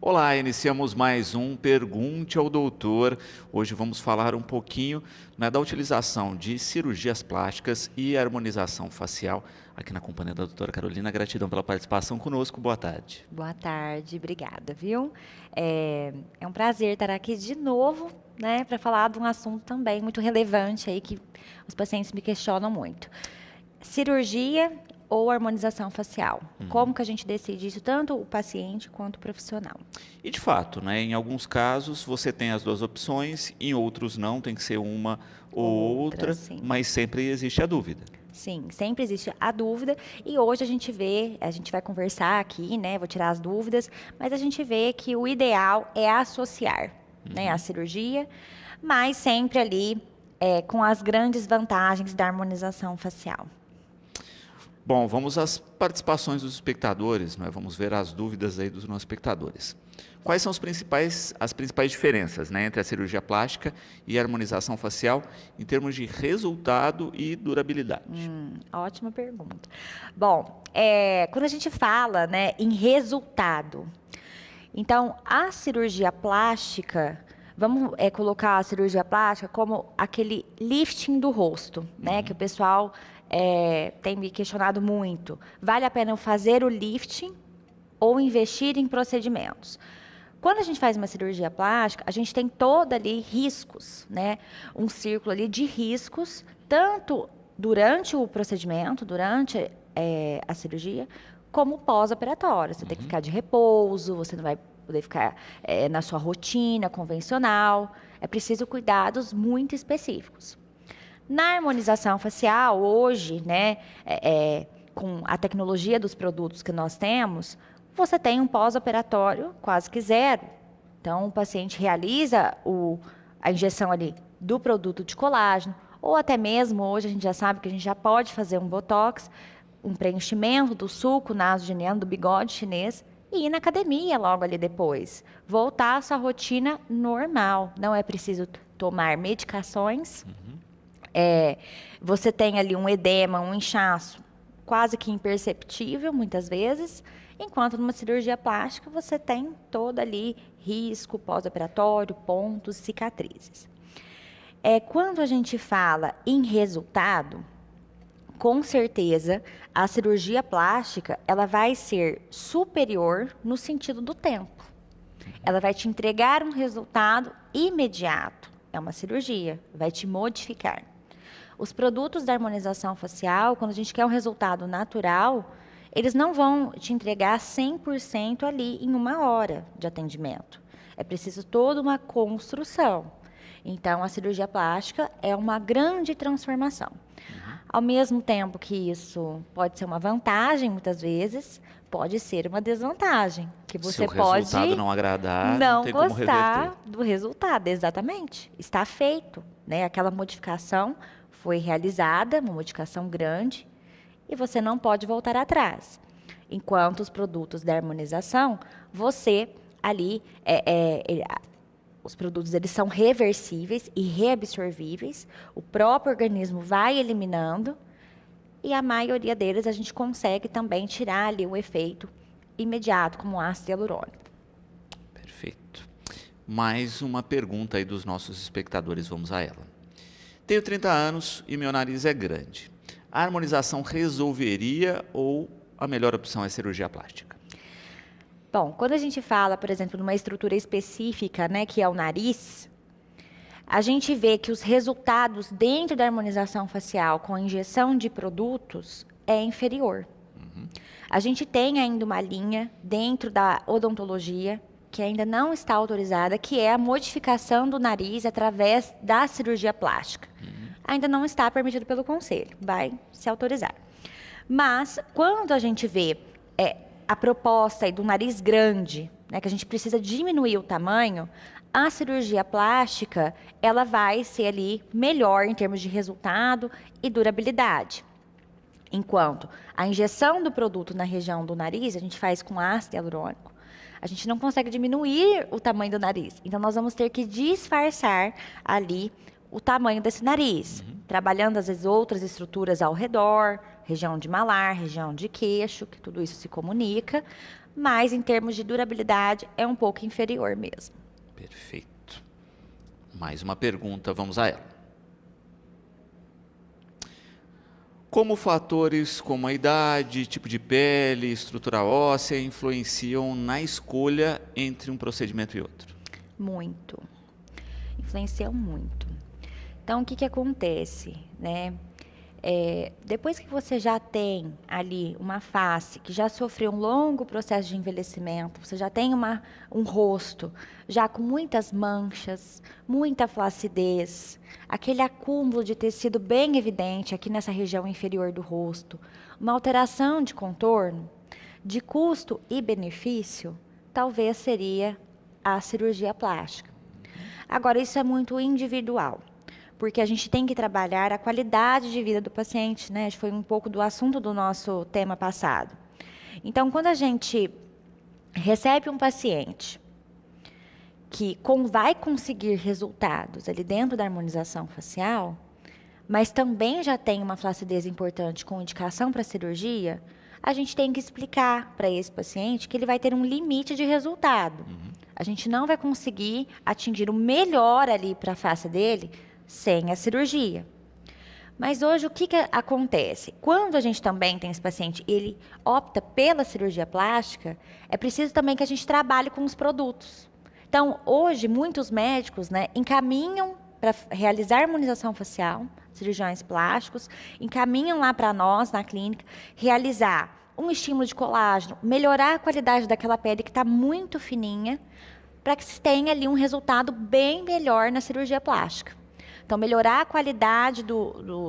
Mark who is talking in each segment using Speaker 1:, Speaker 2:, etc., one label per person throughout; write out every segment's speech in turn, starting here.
Speaker 1: Olá, iniciamos mais um Pergunte ao Doutor. Hoje vamos falar um pouquinho, da utilização de cirurgias plásticas e harmonização facial aqui na companhia da doutora Carolina. Gratidão pela participação conosco. Boa tarde.
Speaker 2: Boa tarde, obrigada, viu? É um prazer estar aqui de novo, né, para falar de um assunto também muito relevante aí que os pacientes me questionam muito. Cirurgia ou harmonização facial? Como que a gente decide isso, tanto o paciente quanto o profissional?
Speaker 1: E de fato, em alguns casos você tem as duas opções, em outros não, tem que ser uma ou outra,
Speaker 2: Sim.
Speaker 1: mas sempre existe a dúvida.
Speaker 2: Sim, sempre existe a dúvida e hoje a gente vai conversar aqui, né, vou tirar as dúvidas, mas a gente vê que o ideal é associar, né, a cirurgia, mas sempre ali com as grandes vantagens da harmonização facial.
Speaker 1: Bom, vamos às participações dos espectadores, vamos ver as dúvidas aí dos nossos espectadores. Quais são as principais diferenças, entre a cirurgia plástica e a harmonização facial em termos de resultado e durabilidade?
Speaker 2: Ótima pergunta. Bom, quando a gente fala, em resultado, então a cirurgia plástica, vamos colocar a cirurgia plástica como aquele lifting do rosto, que o pessoal tem me questionado muito. Vale a pena eu fazer o lifting ou investir em procedimentos? Quando a gente faz uma cirurgia plástica, a gente tem toda ali riscos, um círculo ali de riscos, tanto durante o procedimento, durante a cirurgia, como pós-operatório. Você tem que ficar de repouso, você não vai poder ficar na sua rotina convencional. É preciso cuidados muito específicos. Na harmonização facial, hoje, com a tecnologia dos produtos que nós temos, você tem um pós-operatório quase que zero. Então, o paciente realiza a injeção ali do produto de colágeno, ou até mesmo, hoje a gente já sabe que a gente já pode fazer um botox, um preenchimento do sulco nasogeniano, do bigode chinês, e ir na academia logo ali depois. Voltar à sua rotina normal. Não é preciso tomar medicações. Você tem ali um edema, um inchaço quase que imperceptível, muitas vezes, enquanto numa cirurgia plástica você tem todo ali risco pós-operatório, pontos, cicatrizes. Quando a gente fala em resultado, com certeza a cirurgia plástica ela vai ser superior no sentido do tempo. Ela vai te entregar um resultado imediato. É uma cirurgia, vai te modificar. Os produtos da harmonização facial, quando a gente quer um resultado natural, eles não vão te entregar 100% ali em 1 hora de atendimento. É preciso toda uma construção. Então, a cirurgia plástica é uma grande transformação. Ao mesmo tempo que isso pode ser uma vantagem, muitas vezes, pode ser uma desvantagem. Que você pode
Speaker 1: Se o resultado não agradar, não tem como reverter.
Speaker 2: Não gostar do resultado, exatamente. Está feito, Aquela modificação foi realizada, uma modificação grande, e você não pode voltar atrás. Enquanto os produtos da harmonização, você ali, os produtos eles são reversíveis e reabsorvíveis, o próprio organismo vai eliminando, e a maioria deles a gente consegue também tirar ali o efeito imediato, como ácido hialurônico.
Speaker 1: Perfeito. Mais uma pergunta aí dos nossos espectadores, vamos a ela. Tenho 30 anos e meu nariz é grande. A harmonização resolveria ou a melhor opção é cirurgia plástica?
Speaker 2: Bom, quando a gente fala, por exemplo, numa estrutura específica, que é o nariz, a gente vê que os resultados dentro da harmonização facial com a injeção de produtos é inferior. A gente tem ainda uma linha dentro da odontologia que ainda não está autorizada, que é a modificação do nariz através da cirurgia plástica. Ainda não está permitido pelo conselho, vai se autorizar. Mas, quando a gente vê a proposta aí do nariz grande, que a gente precisa diminuir o tamanho, a cirurgia plástica, ela vai ser ali melhor em termos de resultado e durabilidade. Enquanto a injeção do produto na região do nariz, a gente faz com ácido hialurônico, a gente não consegue diminuir o tamanho do nariz. Então, nós vamos ter que disfarçar ali o tamanho desse nariz, trabalhando às vezes outras estruturas ao redor, região de malar, região de queixo, que tudo isso se comunica, mas em termos de durabilidade é um pouco inferior mesmo.
Speaker 1: Perfeito. Mais uma pergunta, vamos a ela. Como fatores como a idade, tipo de pele, estrutura óssea influenciam na escolha entre um procedimento e outro?
Speaker 2: Muito. Influenciam muito. Então, o que acontece, né? Depois que você já tem ali uma face que já sofreu um longo processo de envelhecimento, você já tem um rosto já com muitas manchas, muita flacidez, aquele acúmulo de tecido bem evidente aqui nessa região inferior do rosto, uma alteração de contorno, de custo e benefício, talvez seria a cirurgia plástica. Agora, isso é muito individual, porque a gente tem que trabalhar a qualidade de vida do paciente, né? Foi um pouco do assunto do nosso tema passado. Então, quando a gente recebe um paciente que vai conseguir resultados ali dentro da harmonização facial, mas também já tem uma flacidez importante com indicação para cirurgia, a gente tem que explicar para esse paciente que ele vai ter um limite de resultado. A gente não vai conseguir atingir o melhor ali para a face dele sem a cirurgia. Mas hoje o que acontece? Quando a gente também tem esse paciente, ele opta pela cirurgia plástica, é preciso também que a gente trabalhe com os produtos. Então, hoje, muitos médicos, né, encaminham para realizar harmonização facial, cirurgiões plásticos, encaminham lá para nós, na clínica, realizar um estímulo de colágeno, melhorar a qualidade daquela pele que está muito fininha, para que se tenha ali um resultado bem melhor na cirurgia plástica. Então, melhorar a qualidade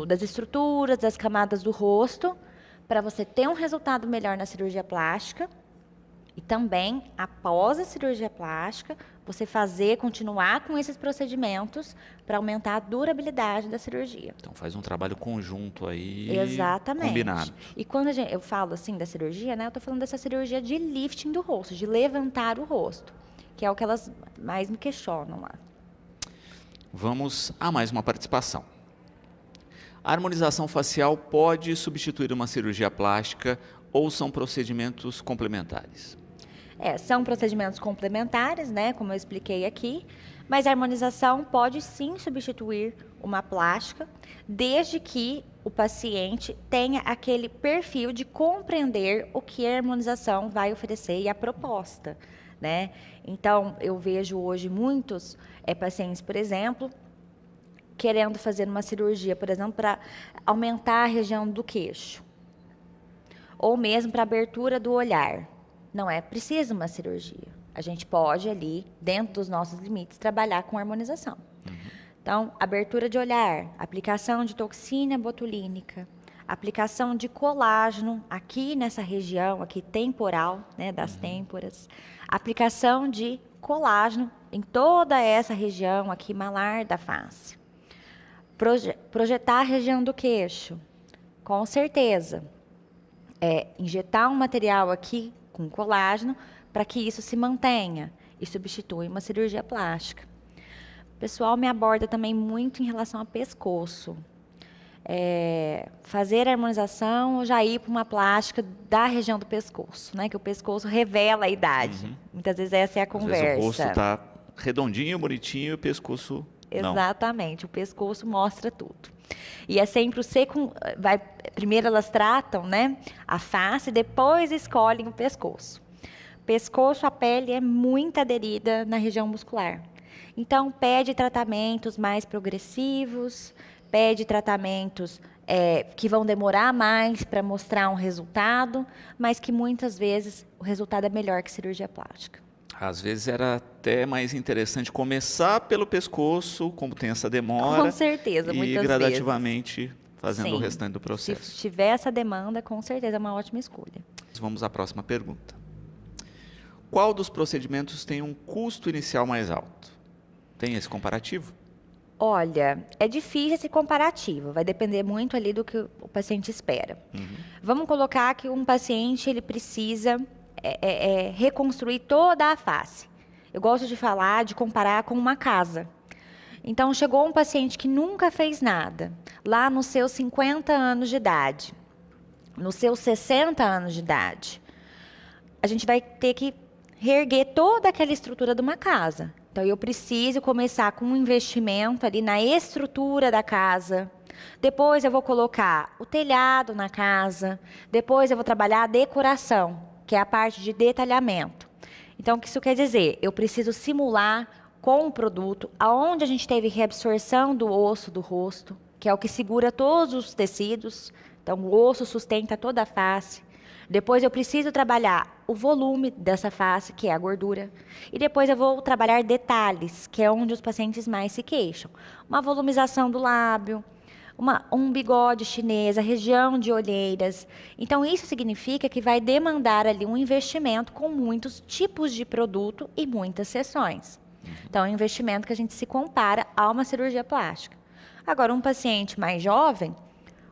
Speaker 2: das estruturas, das camadas do rosto, para você ter um resultado melhor na cirurgia plástica. E também, após a cirurgia plástica, você continuar com esses procedimentos para aumentar a durabilidade da cirurgia.
Speaker 1: Então, faz um trabalho conjunto aí.
Speaker 2: Exatamente.
Speaker 1: Combinado.
Speaker 2: E quando eu falo assim da cirurgia, né, eu estou falando dessa cirurgia de lifting do rosto, de levantar o rosto, que é o que elas mais me questionam lá.
Speaker 1: Vamos a mais uma participação. A harmonização facial pode substituir uma cirurgia plástica ou são procedimentos complementares?
Speaker 2: São procedimentos complementares, né, como eu expliquei aqui, mas a harmonização pode sim substituir uma plástica, desde que o paciente tenha aquele perfil de compreender o que a harmonização vai oferecer e a proposta, né? Então, eu vejo hoje muitos pacientes, por exemplo, querendo fazer uma cirurgia, por exemplo, para aumentar a região do queixo, ou mesmo para abertura do olhar. Não é preciso uma cirurgia. A gente pode ali, dentro dos nossos limites, trabalhar com harmonização. Então, abertura de olhar, aplicação de toxina botulínica, aplicação de colágeno aqui nessa região, aqui temporal, né, das têmporas, aplicação de colágeno em toda essa região aqui malar da face. Projetar a região do queixo, com certeza. Injetar um material aqui com colágeno para que isso se mantenha e substitui uma cirurgia plástica. O pessoal me aborda também muito em relação ao pescoço. Fazer a harmonização ou já ir para uma plástica da região do pescoço, né? Que o pescoço revela a idade. Muitas vezes essa é a conversa.
Speaker 1: Às vezes o rosto está redondinho, bonitinho e o pescoço não.
Speaker 2: Exatamente, o pescoço mostra tudo. E é sempre primeiro elas tratam, né, a face, depois escolhem o pescoço. Pescoço, a pele é muito aderida na região muscular. Então, pede tratamentos mais progressivos, pede tratamentos que vão demorar mais para mostrar um resultado, mas que muitas vezes o resultado é melhor que cirurgia plástica.
Speaker 1: Às vezes era até mais interessante começar pelo pescoço, como tem essa demora.
Speaker 2: Com certeza, muitas vezes.
Speaker 1: E gradativamente fazendo o
Speaker 2: Sim.
Speaker 1: restante do processo.
Speaker 2: Se tiver essa demanda, com certeza é uma ótima escolha.
Speaker 1: Vamos à próxima pergunta. Qual dos procedimentos tem um custo inicial mais alto? Tem esse comparativo?
Speaker 2: Olha, é difícil esse comparativo, vai depender muito ali do que o paciente espera. Vamos colocar que um paciente ele precisa reconstruir toda a face. Eu gosto de comparar com uma casa. Então, chegou um paciente que nunca fez nada, lá nos seus 50 anos de idade, nos seus 60 anos de idade. a gente vai ter que reerguer toda aquela estrutura de uma casa. Então, eu preciso começar com um investimento ali na estrutura da casa. Depois, eu vou colocar o telhado na casa. Depois, eu vou trabalhar a decoração, que é a parte de detalhamento. Então, o que isso quer dizer? Eu preciso simular com o produto aonde a gente teve reabsorção do osso do rosto, que é o que segura todos os tecidos. Então, o osso sustenta toda a face. Depois eu preciso trabalhar o volume dessa face, que é a gordura. E depois eu vou trabalhar detalhes, que é onde os pacientes mais se queixam. Uma volumização do lábio, um bigode chinês, a região de olheiras. Então, isso significa que vai demandar ali um investimento com muitos tipos de produto e muitas sessões. Então, é um investimento que a gente se compara a uma cirurgia plástica. Agora, um paciente mais jovem,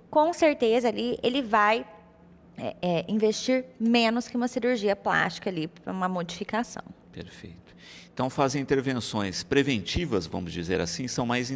Speaker 2: com certeza ali ele vai investir menos que uma cirurgia plástica ali para uma modificação.
Speaker 1: Perfeito. Então, fazer intervenções preventivas, vamos dizer assim,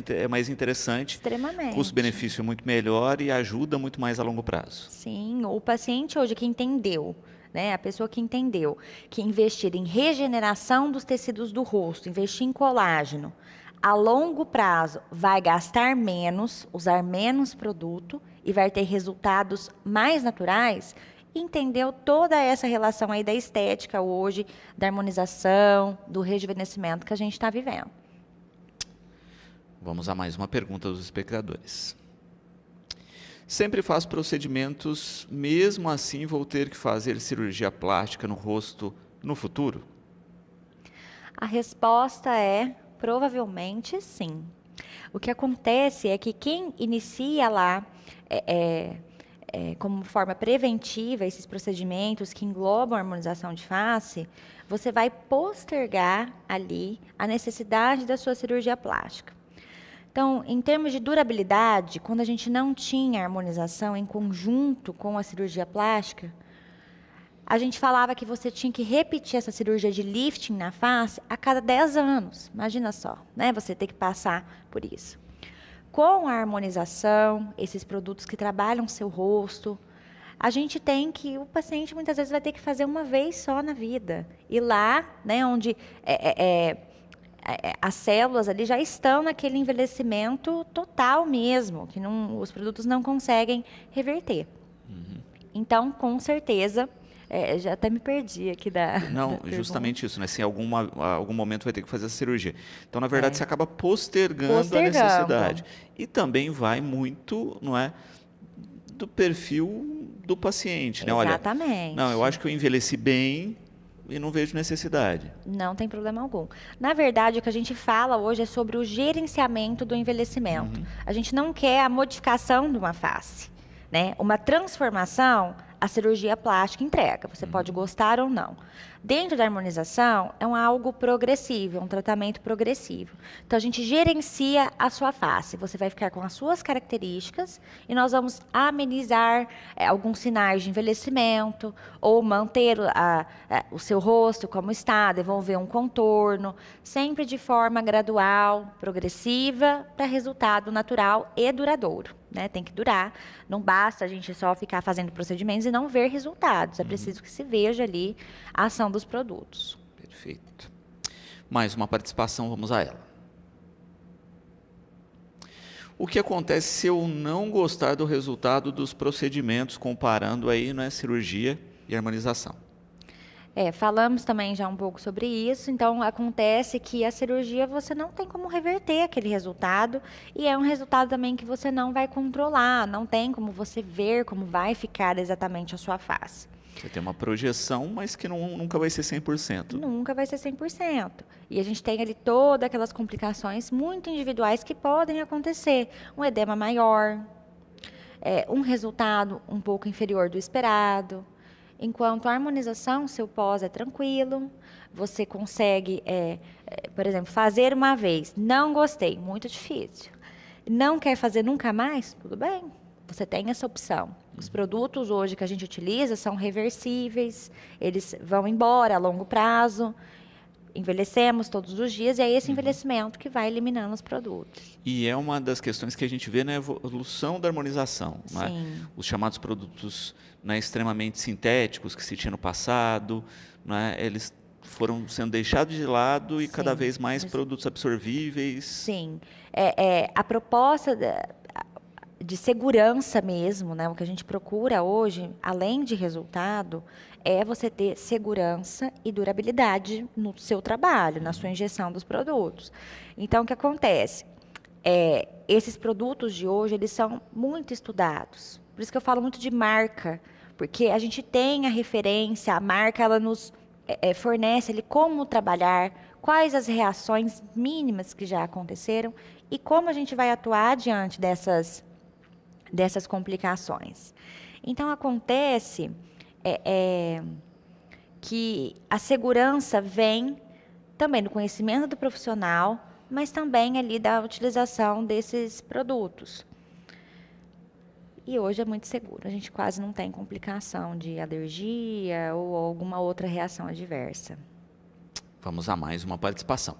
Speaker 1: é mais interessante.
Speaker 2: Extremamente.
Speaker 1: Custo-benefício é muito melhor e ajuda muito mais a longo prazo.
Speaker 2: Sim, o paciente hoje que entendeu, né, a pessoa que entendeu que investir em regeneração dos tecidos do rosto, investir em colágeno, a longo prazo vai gastar menos, usar menos produto e vai ter resultados mais naturais, entendeu toda essa relação aí da estética hoje, da harmonização, do rejuvenescimento que a gente está vivendo.
Speaker 1: Vamos a mais uma pergunta dos espectadores. Sempre faço procedimentos, mesmo assim vou ter que fazer cirurgia plástica no rosto no futuro?
Speaker 2: A resposta é provavelmente sim. O que acontece é que quem inicia lá como forma preventiva esses procedimentos que englobam a harmonização de face, você vai postergar ali a necessidade da sua cirurgia plástica. Então, em termos de durabilidade, quando a gente não tinha harmonização em conjunto com a cirurgia plástica, a gente falava que você tinha que repetir essa cirurgia de lifting na face a cada 10 anos. Imagina só, né? Você ter que passar por isso. Com a harmonização, esses produtos que trabalham seu rosto, a gente tem que, o paciente muitas vezes vai ter que fazer uma vez só na vida. E lá, né, onde as células ali já estão naquele envelhecimento total mesmo, que os produtos não conseguem reverter. Uhum. Então, com certeza, já até me perdi aqui
Speaker 1: Não, justamente isso, né? Se em algum momento vai ter que fazer a cirurgia. Então, na verdade, você acaba postergando a necessidade. E também vai muito, não é, do perfil do paciente, né?
Speaker 2: Exatamente.
Speaker 1: Olha, não, eu acho que eu envelheci bem e não vejo necessidade.
Speaker 2: Não tem problema algum. Na verdade, o que a gente fala hoje é sobre o gerenciamento do envelhecimento. Uhum. A gente não quer a modificação de uma face, né? Uma transformação, a cirurgia plástica entrega. Você pode gostar ou não. Dentro da harmonização, é algo progressivo, é um tratamento progressivo. Então, a gente gerencia a sua face. Você vai ficar com as suas características e nós vamos amenizar alguns sinais de envelhecimento ou manter o seu rosto como está, devolver um contorno, sempre de forma gradual, progressiva, para resultado natural e duradouro. Né? Tem que durar. Não basta a gente só ficar fazendo procedimentos e não ver resultados. É preciso que se veja ali a ação dos produtos.
Speaker 1: Perfeito. Mais uma participação, vamos a ela. O que acontece se eu não gostar do resultado dos procedimentos, comparando aí, né, cirurgia e harmonização?
Speaker 2: Falamos também já um pouco sobre isso. Então, acontece que a cirurgia você não tem como reverter aquele resultado e é um resultado também que você não vai controlar, não tem como você ver como vai ficar exatamente a sua face.
Speaker 1: Você tem uma projeção, mas que nunca vai ser 100%.
Speaker 2: Nunca vai ser 100%. E a gente tem ali todas aquelas complicações muito individuais que podem acontecer. Um edema maior, um resultado um pouco inferior do esperado. Enquanto a harmonização, seu pós é tranquilo, você consegue, por exemplo, fazer uma vez, não gostei, muito difícil. Não quer fazer nunca mais? Tudo bem, você tem essa opção. Os produtos hoje que a gente utiliza são reversíveis, eles vão embora a longo prazo. envelhecemos todos os dias e é esse envelhecimento que vai eliminando os produtos.
Speaker 1: E é uma das questões que a gente vê na evolução da harmonização. Não é?
Speaker 2: Sim.
Speaker 1: Os chamados produtos, né, extremamente sintéticos que se tinha no passado, não é? Eles foram sendo deixados de lado e cada
Speaker 2: Sim.
Speaker 1: vez mais produtos absorvíveis.
Speaker 2: Sim. A proposta de segurança mesmo, né? O que a gente procura hoje, além de resultado, é você ter segurança e durabilidade no seu trabalho, na sua injeção dos produtos. Então, o que acontece? Esses produtos de hoje, eles são muito estudados. Por isso que eu falo muito de marca, porque a gente tem a referência, a marca, ela nos fornece ali como trabalhar, quais as reações mínimas que já aconteceram e como a gente vai atuar diante dessas complicações. Então, acontece que a segurança vem também do conhecimento do profissional, mas também ali da utilização desses produtos. E hoje é muito seguro, a gente quase não tem complicação de alergia ou alguma outra reação adversa.
Speaker 1: Vamos a mais uma participação.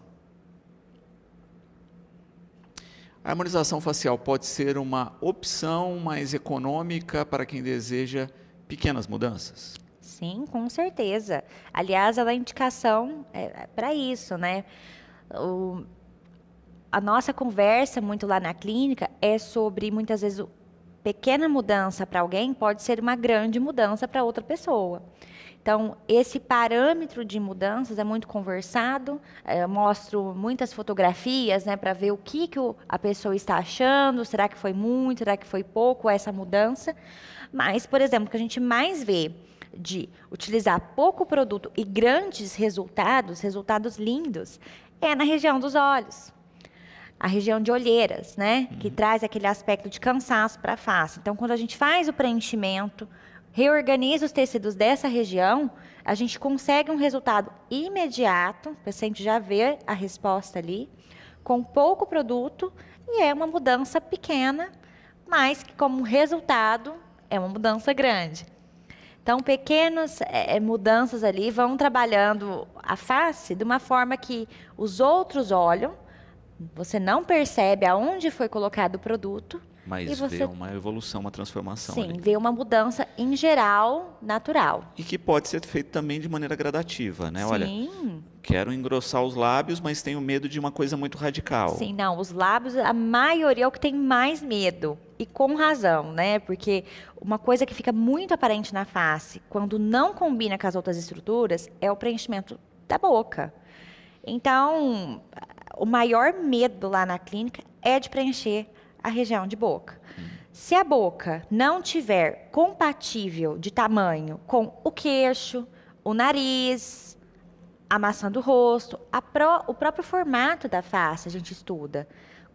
Speaker 1: A harmonização facial pode ser uma opção mais econômica para quem deseja pequenas mudanças?
Speaker 2: Sim, com certeza. Aliás, ela é indicação para isso, né? A nossa conversa muito lá na clínica é sobre, muitas vezes, pequena mudança para alguém pode ser uma grande mudança para outra pessoa. Então, esse parâmetro de mudanças é muito conversado, eu mostro muitas fotografias, né, para ver o que a pessoa está achando, será que foi muito, será que foi pouco essa mudança. Mas, por exemplo, o que a gente mais vê de utilizar pouco produto e grandes resultados lindos, é na região dos olhos. A região de olheiras, né? Que traz aquele aspecto de cansaço para a face. Então, quando a gente faz o preenchimento, reorganiza os tecidos dessa região, a gente consegue um resultado imediato, o paciente já vê a resposta ali, com pouco produto, e é uma mudança pequena, mas que como resultado é uma mudança grande. Então, pequenas mudanças ali vão trabalhando a face de uma forma que os outros olham, você não percebe aonde foi colocado o produto.
Speaker 1: Mas
Speaker 2: e você
Speaker 1: vê uma evolução, uma transformação.
Speaker 2: Sim,
Speaker 1: ali.
Speaker 2: vê uma mudança em geral natural.
Speaker 1: E que pode ser feito também de maneira gradativa, né?
Speaker 2: Sim.
Speaker 1: Olha, quero engrossar os lábios, mas tenho medo de uma coisa muito radical.
Speaker 2: Sim, não, os lábios, a maioria é o que tem mais medo. E com razão, né? Porque uma coisa que fica muito aparente na face, quando não combina com as outras estruturas, é o preenchimento da boca. Então, o maior medo lá na clínica é de preencher a região de boca. Se a boca não tiver compatível de tamanho com o queixo, o nariz, a maçã do rosto, o próprio formato da face a gente estuda,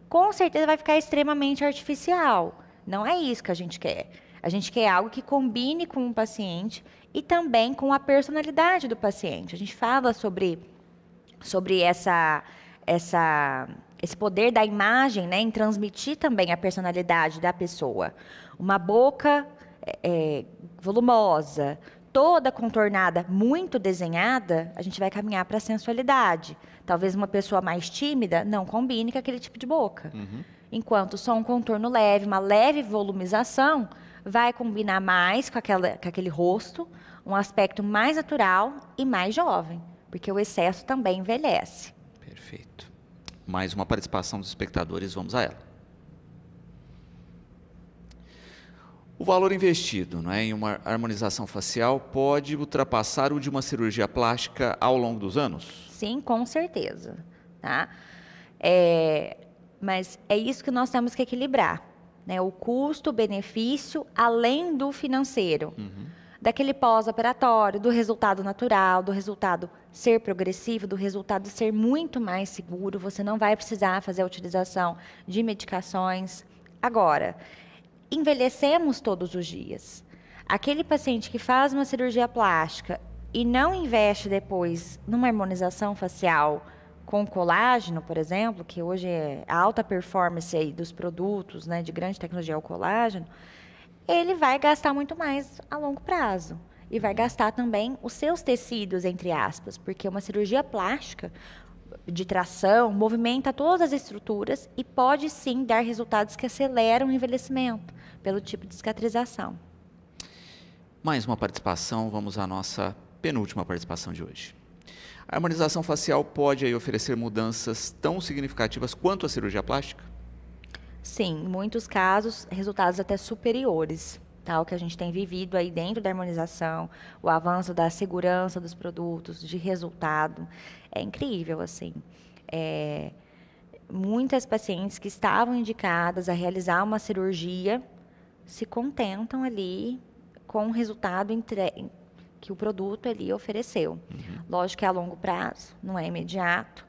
Speaker 2: com certeza vai ficar extremamente artificial. Não é isso que a gente quer. A gente quer algo que combine com o paciente e também com a personalidade do paciente. A gente fala sobre esse poder da imagem, né, em transmitir também a personalidade da pessoa. Uma boca volumosa, toda contornada, muito desenhada, a gente vai caminhar para a sensualidade. Talvez uma pessoa mais tímida não combine com aquele tipo de boca. Enquanto só um contorno leve, uma leve volumização, vai combinar mais com aquele rosto, um aspecto mais natural e mais jovem, porque o excesso também envelhece.
Speaker 1: Perfeito. Mais uma participação dos espectadores, vamos a ela. O valor investido, né, em uma harmonização facial pode ultrapassar o de uma cirurgia plástica ao longo dos anos?
Speaker 2: Sim, com certeza. Tá? Mas é isso que nós temos que equilibrar, né? O custo-benefício além do financeiro. Daquele pós-operatório, do resultado natural, do resultado ser progressivo, do resultado ser muito mais seguro. Você não vai precisar fazer a utilização de medicações. Agora, envelhecemos todos os dias. Aquele paciente que faz uma cirurgia plástica e não investe depois numa harmonização facial com colágeno, por exemplo, que hoje é a alta performance aí dos produtos, né, de grande tecnologia, o colágeno, ele vai gastar muito mais a longo prazo. e vai gastar também os seus tecidos, entre aspas, porque uma cirurgia plástica de tração movimenta todas as estruturas e pode sim dar resultados que aceleram o envelhecimento pelo tipo de cicatrização.
Speaker 1: Mais uma participação, vamos à nossa penúltima participação de hoje. A harmonização facial pode aí oferecer mudanças tão significativas quanto a cirurgia plástica?
Speaker 2: Sim, em muitos casos, resultados até superiores, tá? O que a gente tem vivido aí dentro da harmonização, o avanço da segurança dos produtos, de resultado, é incrível, assim. Muitas pacientes que estavam indicadas a realizar uma cirurgia se contentam ali com o resultado que o produto ali ofereceu. Lógico que é a longo prazo, não é imediato,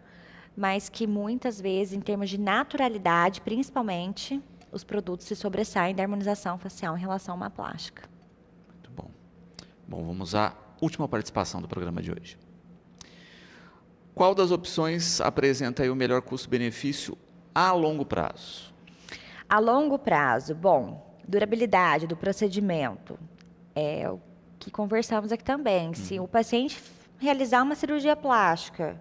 Speaker 2: mas que muitas vezes, em termos de naturalidade, principalmente, os produtos se sobressaem da harmonização facial em relação a uma plástica.
Speaker 1: Muito bom. Bom, vamos à última participação do programa de hoje. Qual das opções apresenta aí o melhor custo-benefício a longo prazo?
Speaker 2: A longo prazo, bom, durabilidade do procedimento, é o que conversamos aqui também. Se o paciente realizar uma cirurgia plástica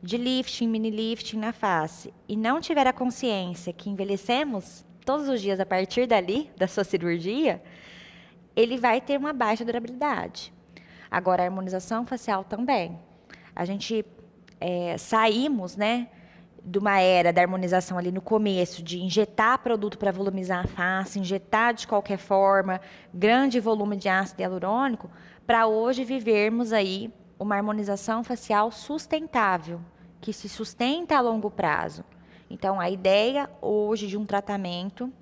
Speaker 2: de lifting, mini lifting na face e não tiver a consciência que envelhecemos todos os dias a partir dali, da sua cirurgia, ele vai ter uma baixa durabilidade. Agora, a harmonização facial também. A gente saímos, né, de uma era da harmonização ali no começo, de injetar produto para volumizar a face, injetar de qualquer forma, grande volume de ácido hialurônico, para hoje vivermos aí uma harmonização facial sustentável, que se sustenta a longo prazo. Então, a ideia hoje de um tratamento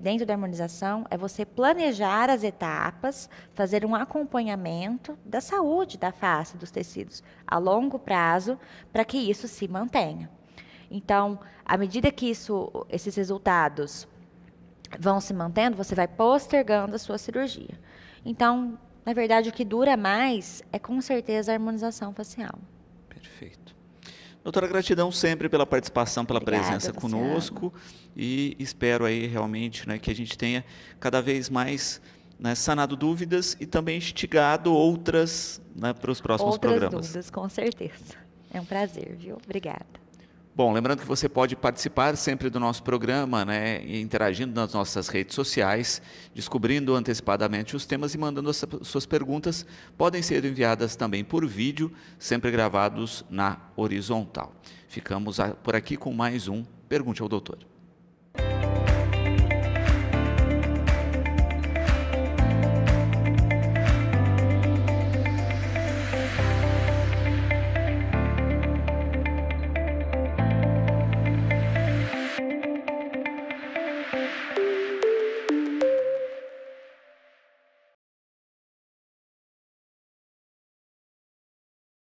Speaker 2: dentro da harmonização é você planejar as etapas, fazer um acompanhamento da saúde da face, dos tecidos, a longo prazo, para que isso se mantenha. Então, à medida que esses resultados vão se mantendo, você vai postergando a sua cirurgia. Então, na verdade, o que dura mais é com certeza a harmonização facial.
Speaker 1: Perfeito. Doutora, gratidão sempre pela participação, pela
Speaker 2: Obrigada,
Speaker 1: presença conosco e espero aí realmente, né, que a gente tenha cada vez mais, né, sanado dúvidas e também instigado outras, né, para os próximos programas.
Speaker 2: Outras dúvidas, com certeza. É um prazer, viu? Obrigada.
Speaker 1: Bom, lembrando que você pode participar sempre do nosso programa, né, interagindo nas nossas redes sociais, descobrindo antecipadamente os temas e mandando as suas perguntas. Podem ser enviadas também por vídeo, sempre gravados na horizontal. Ficamos por aqui com mais um Pergunte ao Doutor.